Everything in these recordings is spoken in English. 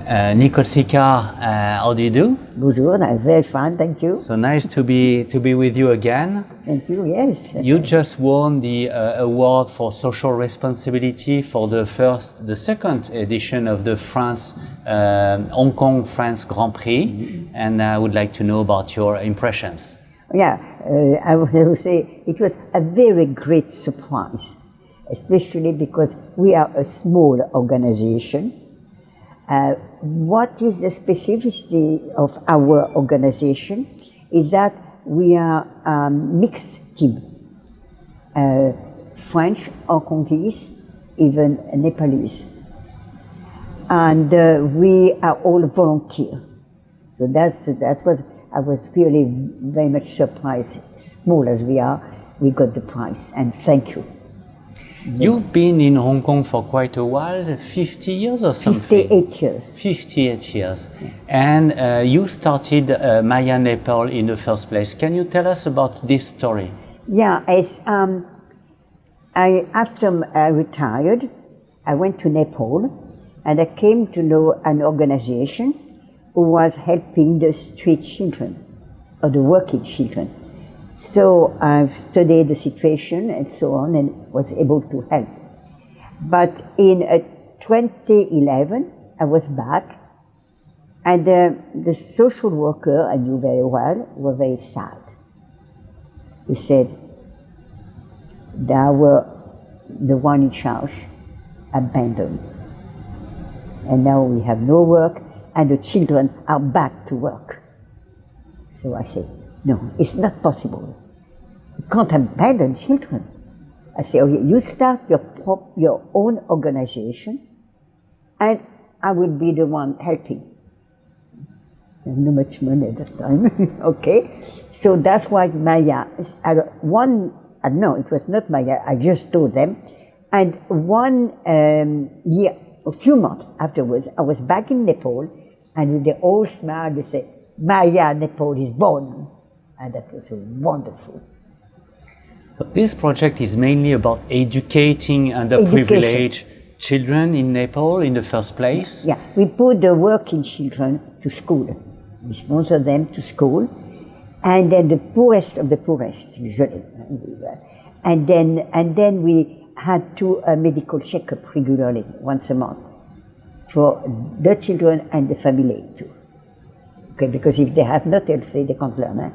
Nicole Sicard, how do you do? Bonjour, I'm very fine, thank you. So nice to be with you again. Thank you, yes. You just won the award for social responsibility for the second edition of the Hong Kong France Grand Prix, and I would like to know about your impressions. Yeah, I would say it was a very great surprise, especially because we are a small organization. What is the specificity of our organization is that we are a mixed team, French, Hong Kongese, even Nepalese. And we are all volunteer. So I was really very much surprised, small as we are, we got the prize, and thank you. You've been in Hong Kong for quite a while, 50 years or something? 58 years. 58 years. And you started Mayaa Nepal in the first place. Can you tell us about this story? Yeah, after I retired, I went to Nepal and I came to know an organization who was helping the street children or the working children. So I've studied the situation and so on and was able to help. But in 2011, I was back and the social worker I knew very well were very sad. He said, the one in charge abandoned. And now we have no work and the children are back to work. So I said, no, it's not possible. You can't abandon children. I say, okay, you start your own organization and I will be the one helping. I have not much money at that time, okay? So that's why Mayaa, no, it was not Mayaa, I just told them. And a few months afterwards, I was back in Nepal and with the old smile, they said, Mayaa Nepal is born. And that was wonderful. But this project is mainly about educating underprivileged children in Nepal in the first place. Yeah, we put the working children to school. We sponsor them to school. And then the poorest of the poorest, usually. And then we had a medical checkup regularly, once a month, for the children and the family too. Okay, because if they have not healthy, they can't learn.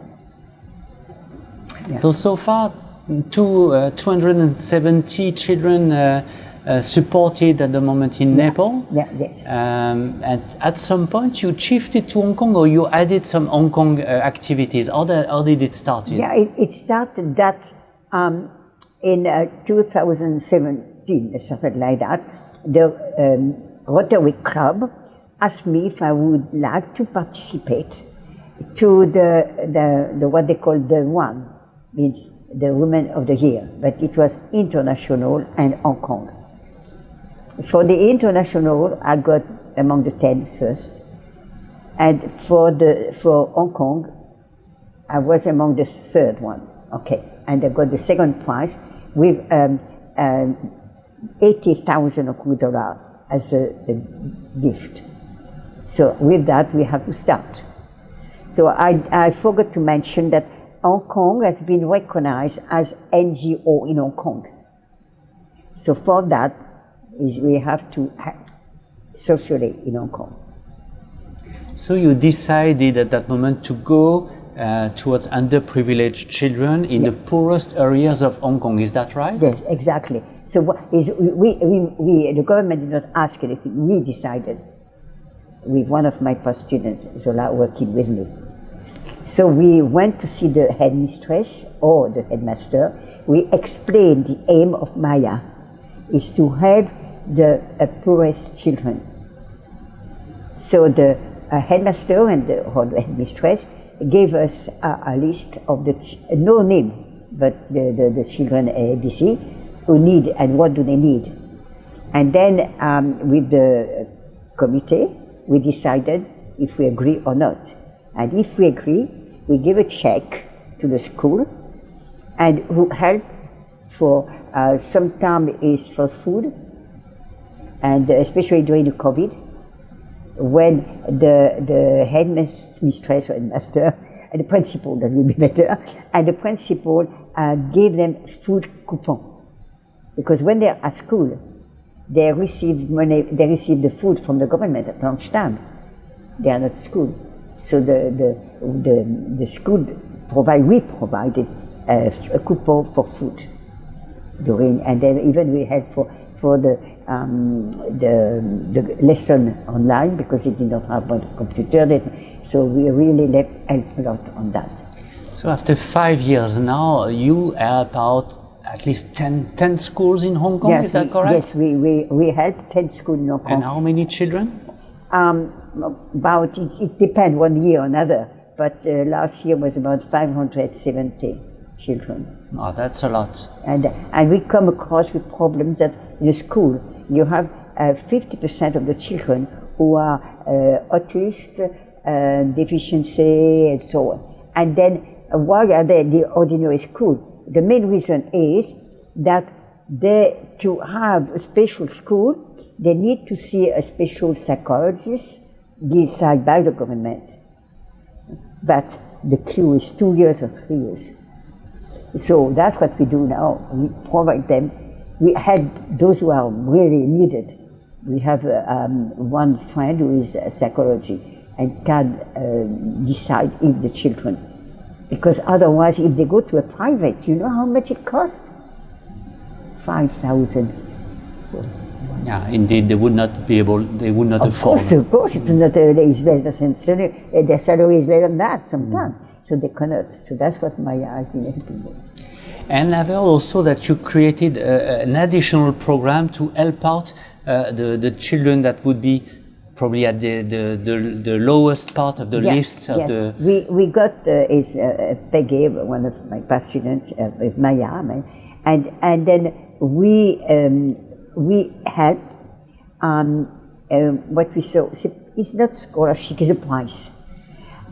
Yeah. So far, 270 children supported at the moment in Nepal. Yeah, yes. And at some point, you shifted to Hong Kong, or you added some Hong Kong activities. How did it start? Yeah, it started that in 2017, something like that. The Rotary Club asked me if I would like to participate to the what they call the one. Means the Women of the Year, but it was international and Hong Kong. For the international, I got among the 10 first, and for Hong Kong, I was among the third one. Okay, and I got the second prize with $80,000 as a gift. So with that, we have to start. So I forgot to mention that Hong Kong has been recognized as NGO in Hong Kong. So for that, we have to act socially in Hong Kong. So you decided at that moment to go towards underprivileged children in the poorest areas of Hong Kong, is that right? Yes, exactly. So the government did not ask anything, we decided with one of my past students, Zola, working with me. So we went to see the headmistress or the headmaster. We explained the aim of Mayaa is to help the poorest children. So the headmaster and the headmistress gave us a list of no name, but the children ABC who need and what do they need. And then with the committee, we decided if we agree or not. And if we agree, we give a check to the school and who help for sometimes is for food, and especially during the COVID, when the headmistress or headmaster, and the principal, that would be better, and the principal gave them food coupon. Because when they're at school, they receive money, they receive the food from the government at lunchtime. They are not at school. So the school we provided a coupon for food during, and then even we had for the lesson online, because it did not have a computer. So we really helped a lot on that. So after 5 years now, you help out at least 10 schools in Hong Kong, yes, is that correct? Yes, we helped 10 schools in Hong Kong. And how many children? It depends one year or another, but last year was about 570 children. Oh, that's a lot. And we come across with problems that in a school you have 50% of the children who are autist, deficiency, and so on. And then why are they the ordinary school? The main reason is that to have a special school, they need to see a special psychologist decided by the government. But the queue is 2 years or 3 years. So that's what we do now. We provide them. We help those who are really needed. We have one friend who is a psychology and can decide if the children, because otherwise if they go to a private, you know how much it costs? 5,000. Yeah, indeed, they would not be able, they would not afford. Of course, it is not less than salary. Their salary is less than that sometimes. So they cannot. So that's what Mayaa has been helping them. And I've heard also that you created an additional program to help out the children that would be probably at the lowest part of the list. Of the we got Peggy, one of my past students, with Mayaa, and then we help what we saw. It's not scholarship; it's a prize,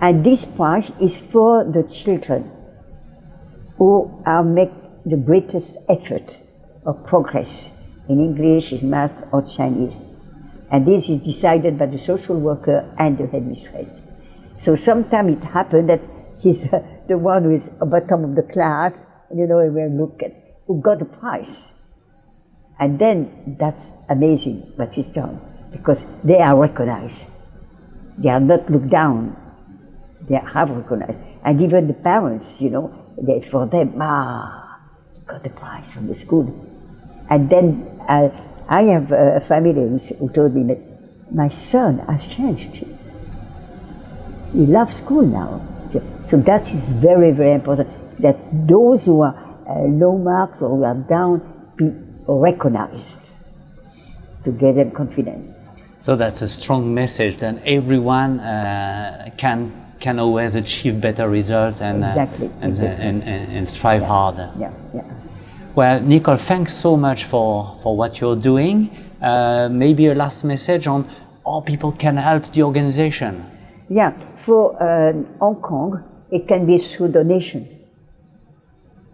and this prize is for the children who make the greatest effort or progress in English, in math, or Chinese. And this is decided by the social worker and the headmistress. So sometimes it happened that he's the one who is at the bottom of the class, you know, we look at, who got the prize. And then that's amazing what is done, because they are recognized. They are not looked down. They have recognized. And even the parents, you know, for them, got the prize from the school. And then I have a family who told me that my son has changed. He loves school now. So that is very, very important, that those who are low marks or who are down be recognized to give them confidence. So that's a strong message that everyone can always achieve better results and and strive harder. Yeah. Well, Nicole, thanks so much for what you're doing. Maybe a last message on how people can help the organization. Yeah, for Hong Kong, it can be through donation.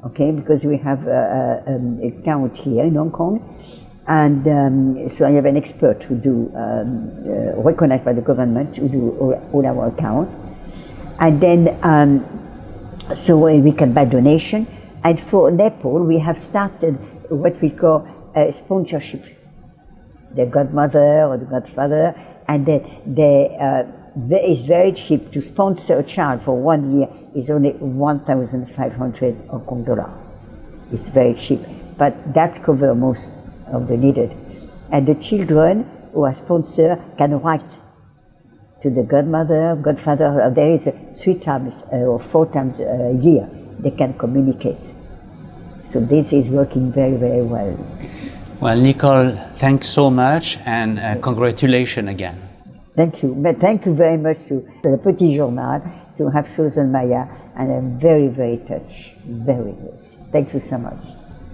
Okay, because we have an account here in Hong Kong, and so I have an expert who do recognized by the government who do all our account, and then so we can buy donation. And for Nepal, we have started what we call a sponsorship. The godmother or the godfather, and it's very cheap to sponsor a child for 1 year. Is only 1,500 Hong Kong dollar. It's very cheap, but that covers most of the needed. And the children who are sponsored can write to the godmother, godfather. There is 3 times or 4 times a year they can communicate. So this is working very, very well. Well, Nicole, thanks so much, and congratulations again. Thank you. But thank you very much to LePetitJournal to have chosen Mayaa, and I'm very, very touched. Very touched. Thank you so much.